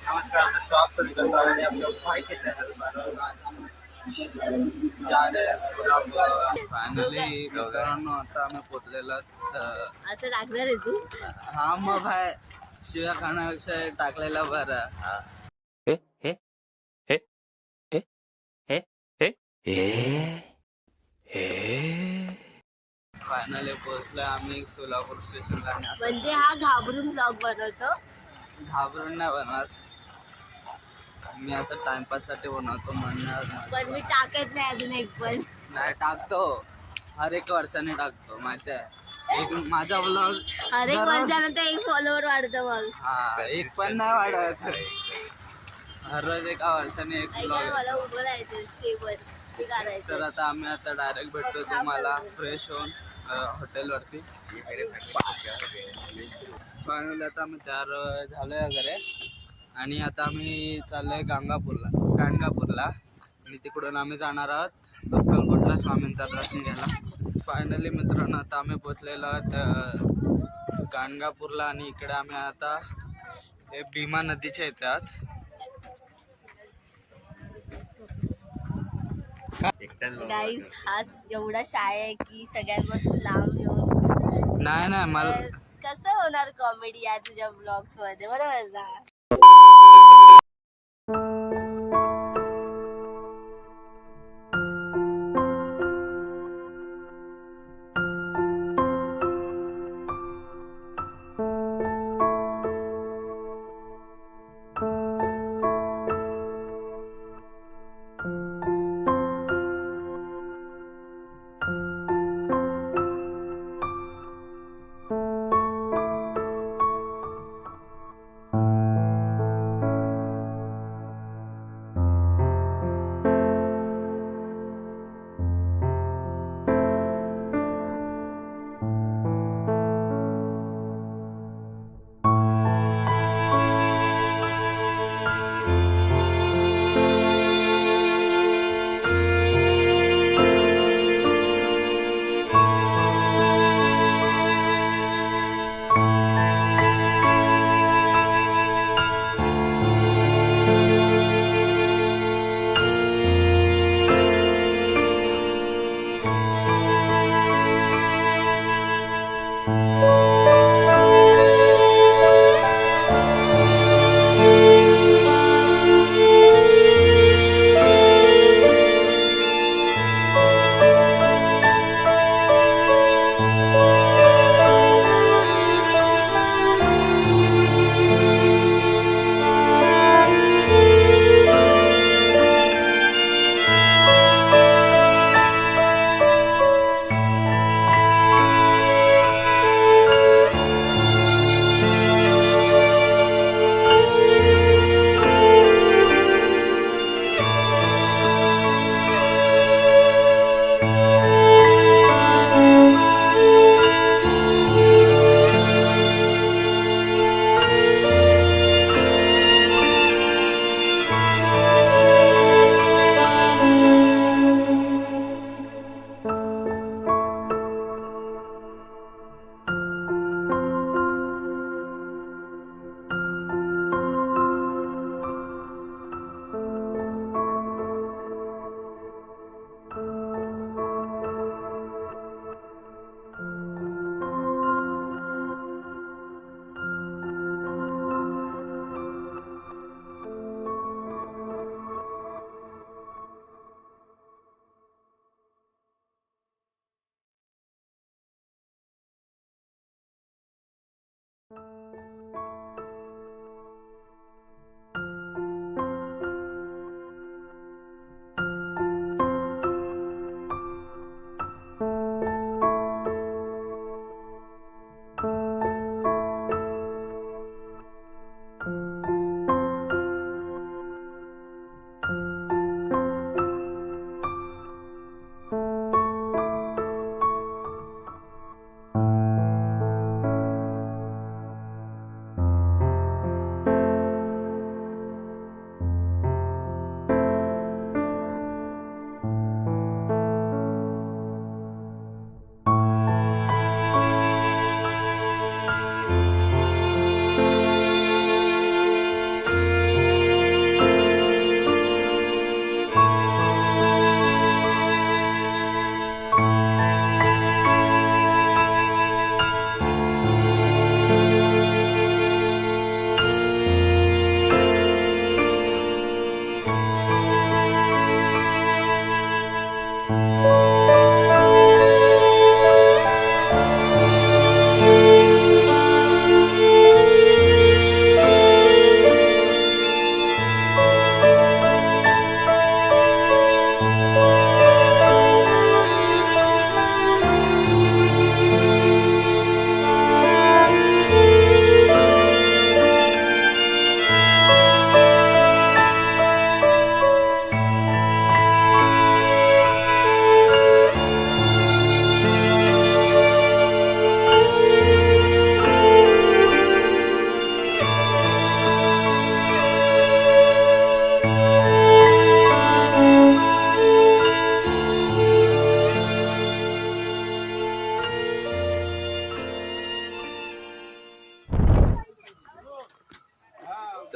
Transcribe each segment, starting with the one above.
नमस्कार दोस्तों, आप सभी का स्वागत है अपने भाई के चैनल पर। फायनली मित्रांनो आता आम्ही पोचलेलो असं लागणार आहे तू. हा मग भाई शिव्या खाण्यापेक्षा टाकलेला बरा. हे हे हे हे हे हे हे हे फायनली पोहोचलोय आम्ही सोलापूर स्टेशनला. म्हणजे हा घाबरून ब्लॉग बनवतो. घाबरून नाही बनवत मी, असं टाइमपास साठी बनवतो म्हणणार. पण मी टाकत नाही अजून एक पण. नाही टाकतो, हर एक वर्षाने टाकतो माहिती आहे. एक माझा ब्लॉग हर एक वर्षानंतर एक फॉलोअर वाढतो मग. हा एक पण नाही वाढत, हर रोज एका वर्षाने एक ऐका ब्लॉग. मला उभं राहायचं स्टेवर करायचं. तर आता आम्ही आता डायरेक्ट भेटतो तुम्हाला फ्रेश होऊन हॉटेलवरती. फायनली आता आम्ही तयार झालोय घरे आणि आता आम्ही चाललोय गाणगापूरला आणि तिकडून आम्ही जाणार आहोत अक्कलकोटला स्वामींचा दर्शन घ्यायला. फायनली मित्रांनो आता आम्ही पोचलेलो आहोत गाणगापूरला आणि इकडे आम्ही आता हे भीमा नदीच्या येतात. गाईज हा एवढा शाय आहे की सगळ्यांपासून लांब येऊन नाही मला कसं होणार कॉमेडी या तुझ्या ब्लॉग्स मध्ये, बरोबर ना?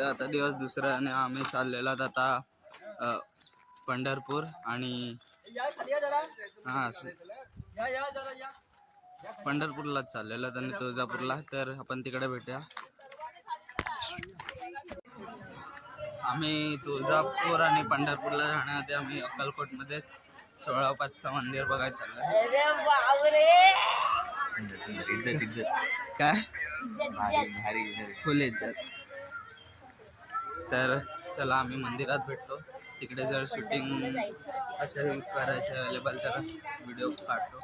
तर आता दिवस दुसरा आणि आम्ही चाललेलो आहोत आता पंढरपूर आणि पंढरपूरलाच चाललेलो आहोत आणि तुळजापूरला. तर आपण तिकडे भेटूया. आम्ही तुळजापूर आणि पंढरपूरला जाण्याआधी आम्ही अक्कलकोटमध्येच 16/5चं मंदिर बघायला चाललो. अरे बापरे, काय फुल इज्जत. तर चला आम्ही मंदिरात भेटतो. तिकडे जर शूटिंग असेल करायचं अवेलेबल तर व्हिडिओ काढतो.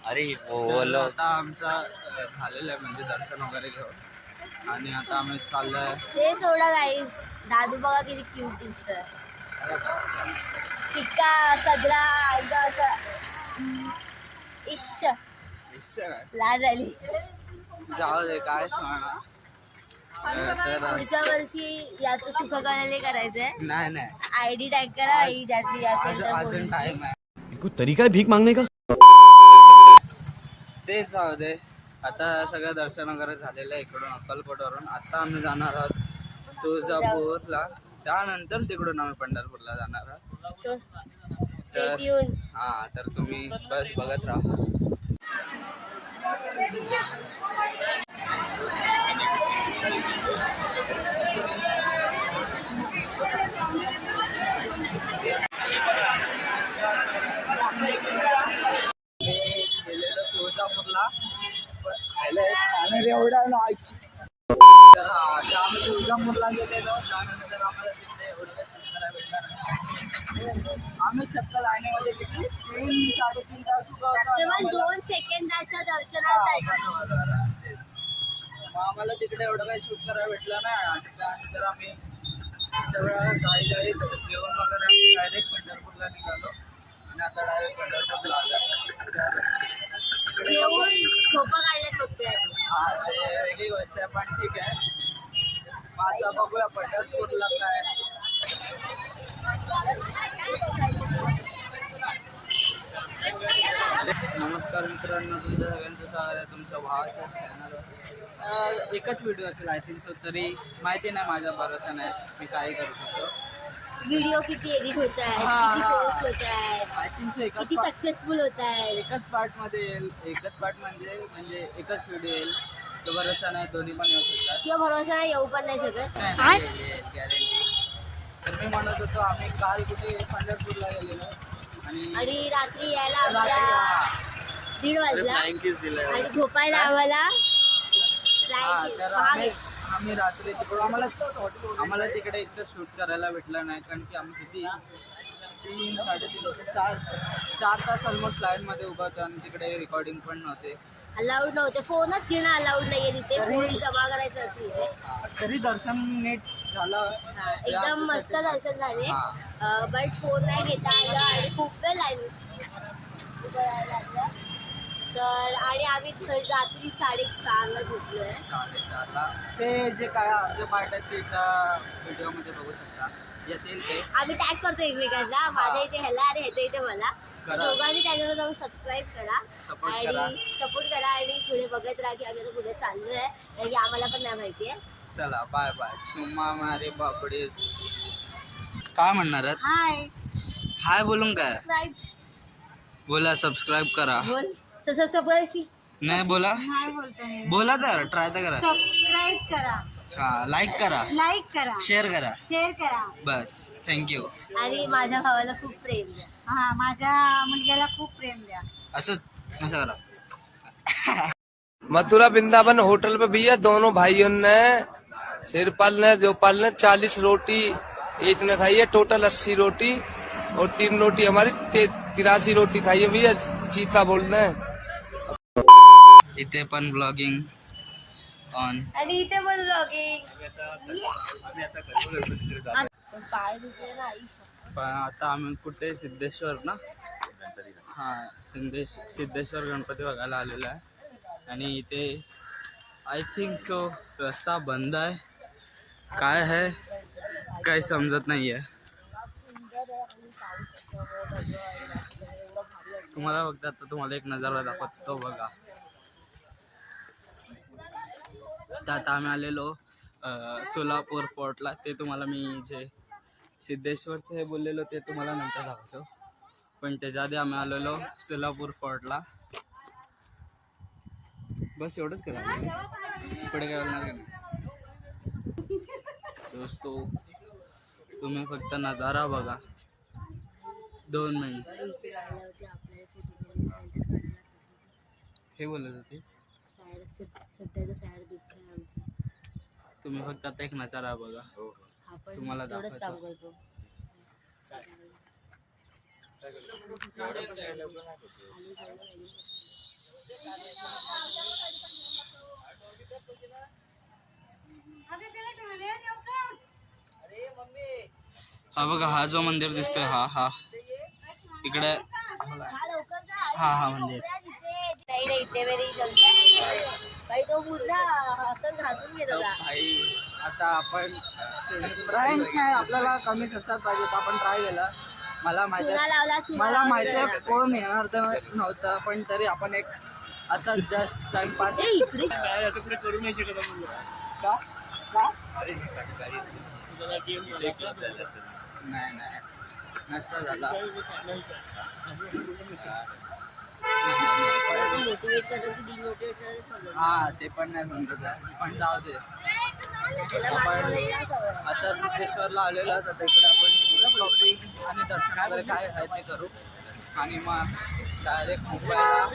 अरे तर आता आमचा झालेलं आहे म्हणजे दर्शन वगैरे घेऊन आणि आता आम्ही चाललोय. ते सोडा गाईस, दादू बघा किती क्यूट दिसतोय. टिक्का सदरा इश्श लाज आली. जाऊ दे काय सांगणार. तर पुढच्या वर्षी याचं सुख करायला करायचंय. नाही आयडी टॅग करा, ही ज्याची असेल तर अजून बोलू. टाइम आहे. कोई तरीका है भीख मांगने का? तेच जाऊ दे. आता सगळं दर्शन वगैरे झालेलं आहे इकडून अक्कलकोटवरून. आता आम्ही जाणार आहोत तुळजापूरला, त्यानंतर तिकडून आम्ही पंढरपूरला जाणार आहोत. So, stay tuned. हा तर तुम्ही बस बघत राहा. तुळजापूरला एवढा आम्ही तुळजापूरला गेलेलो. त्यानंतर आम्हाला तिथे एवढं आम्ही चक्क लाईनीमध्ये किती 3-3.5 तास उभा होतो. केवळ 2 सेकंदाच्या दर्शनासाठी. मग आम्हाला तिकडे एवढं काही शूट करायला भेटलं नाही आणि त्यानंतर आम्ही सगळं घाईत जेवण वगैरे आम्ही डायरेक्ट पंढरपूरला निघालो आणि आता डायरेक्ट पंढरपूरला आलो. जेवून झोपा काढल्यात बघतोय. हा ते वेगळी गोष्ट आहे पण ठीक आहे. आता बघूया पंढरपूरला काय. नमस्कार मित्रांनो, तुमच्या सगळ्यांचं स्वागत आहे तुमच्या भावाच्या चॅनलवर. एकच व्हिडिओ असेल आय थिंक सो, तरी माहिती नाही, माझ्या भरोसा नाही मी काही करू शकतो. व्हिडिओ किती एडिट होत आहे, हा, किती हा. पोस्ट होत आहे, आय थिंक सो किती सक्सेसफुल होत आहे. एकच पार्टमध्ये येईल. एकच पार्ट म्हणजे एकच व्हिडिओ येईल. तो भरोसा नाही, दोन्ही पण येऊ शकतात. किंवा भरोसा नाही, येऊ पण नाही शकत. गॅरंटी. तर मी म्हणत होतो आम्ही काल कुठे पंढरपूरला गेलेलो आणि रात्री यायला आमच्या 1:30 वाजला आणि झोपायला आम्हाला तर आम्ही रात्री तिकडून आम्हाला तिकडे इतकं शूट करायला भेटलं नाही, कारण की आम्ही किती 3-4 तास ऑलमोस्ट लाईनमध्ये उभा होतो आणि तिकडे रेकॉर्डिंग पण नव्हते. अलाउड नव्हते. फोनच घेणं अलाउड नाहीये तिथे. फोन जमा करायचं असेल तरी दर्शन नीट झालं. एकदम मस्त दर्शन झाले. बट फोन नाही घेता आलं आणि खूप वेळ लाईन उभं राहायला लागलं. तर आणि आम्ही रात्री 4:30ला झोपलोय. 4:30ला ते जे काय अर्धे पार्ट आहेत त्याच्या व्हिडिओमध्ये बघू शकता, येतील ते. आम्ही टॅग करतो एकमेकांना. माझ्या इथे ह्याला आणि ह्याच्या इथे मला. करा. दोघांनी चॅनलवर जाऊन सबस्क्राईब करा Support करा. आणि सपोर्ट करा आणि पुढे बघत राहा की आम्ही आता पुढे चाललोय, कारण की आम्हाला पण नाही माहितीये. चला बाय बाय. चुम्मा मारे बापडे. काय म्हणणार आहेत? हाय, हाय बोलून काय सबस्क्राईब बोला. सबस्क्राईब करा. बोल. सबस्क्राईब नाही बोला. नाही बोलताय. बोला तर ट्राय तर करा. सबस्क्राईब करा, हा लाईक करा, लाईक करा, शेअर करा. शेअर करा. बस थँक्यू. आणि माझ्या भावाला खूप प्रेम द्या. हा, माझ्या मुलग्याला खूप प्रेम द्या. असं करा. मथुरा वृंदावन होटल पे भैया दोनों भाइयों ने सिरपाल ने देवपाल ने 40 रोटी एक ने खाई है, टोटल 80 रोटी और 3 रोटी हमारी 83 रोटी खाई है भैया, चीता बोलना है। इथे पण ब्लॉगिंग ऑन. आणि इथे पण ब्लॉगिंग. पाय दुखले ना आई. पण आता आम्ही कुठे सिद्धेश्वर ना, हा सिद्धेश्वर गणपती बघायला आलेलो आहे. आणि इथे आय थिंक सो रस्ता बंद आहे, काय आहे काही समजत नाही आहे. तुम्हाला बघता आता तुम्हाला एक नजारा दाखवतो बघा. तर आता आम्ही आलेलो सोलापूर फोर्टला. ते तुम्हाला मी जे सिद्धेश्वरचं हे बोललेलो ते तुम्हाला नंतर दाखवतो. पण त्याच्या आधी आम्ही आलेलो सोलापूर फोर्टला. बस एवढंच करा, पुढे काय बोलणार नाही दोस्तो. तुम्ही फक्त नजारा बघा. 2 मिनिट हे बोलत होते. सध्याचं सॅड दुःख आहे आमचं. तुम्ही फक्त आता एक नजारा बघा. आपण तुम्हाला तेवढंच काम दाखवतो. करतो. हा बघा, हा जो मंदिर दिसतोय हा इकडे, हा मंदिर. नाही इथे मेरी जमते भाई. तो मुद्दा असं घासून घेत होता. भाई आता आपण ट्राय नाही, आपल्याला कमी स्वस्तात पाहिजे तर आपण ट्राय केलं. मला माहिती चुना लावला, चुना मला लावला माहिती आहे जरा. कोण येणार तर नव्हतं, पण तरी आपण एक असा जस्ट टाइमपास. ए, इकडे करू नाही शकत का? नाही नसता झाला. मोटिवेट करतो की डिमोटिवेट करतो समजलं. हा ते पण नाही समजत आहे, पण जाऊ दे. त्याला मागं वगैरे नाही सवय. आता सिद्धेश्वरला आलेलो आहे, तर तिकडे आपण ब्लॉगिंग आणि दर्शन वगैरे काय आहे ते करू. आणि मग डायरेक्ट मुंबईला